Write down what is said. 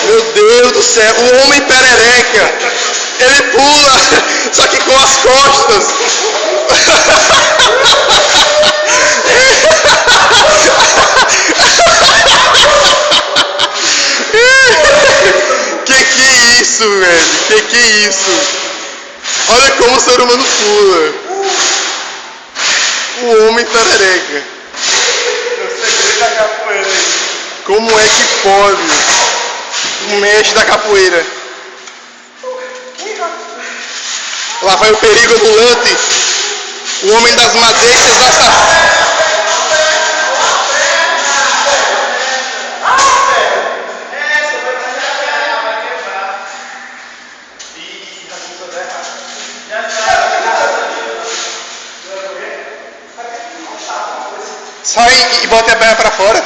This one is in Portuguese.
Meu Deus do céu, o homem perereca. Ele pula, só que com as costas. Que é isso, velho? Que é isso? Olha como o ser humano pula. O homem perereca. O segredo da capoeira aí. Como é que pode? O mestre da capoeira. Lá vai o perigo ambulante. O homem das madeixas assassinas. Sai e bota a perna pra fora.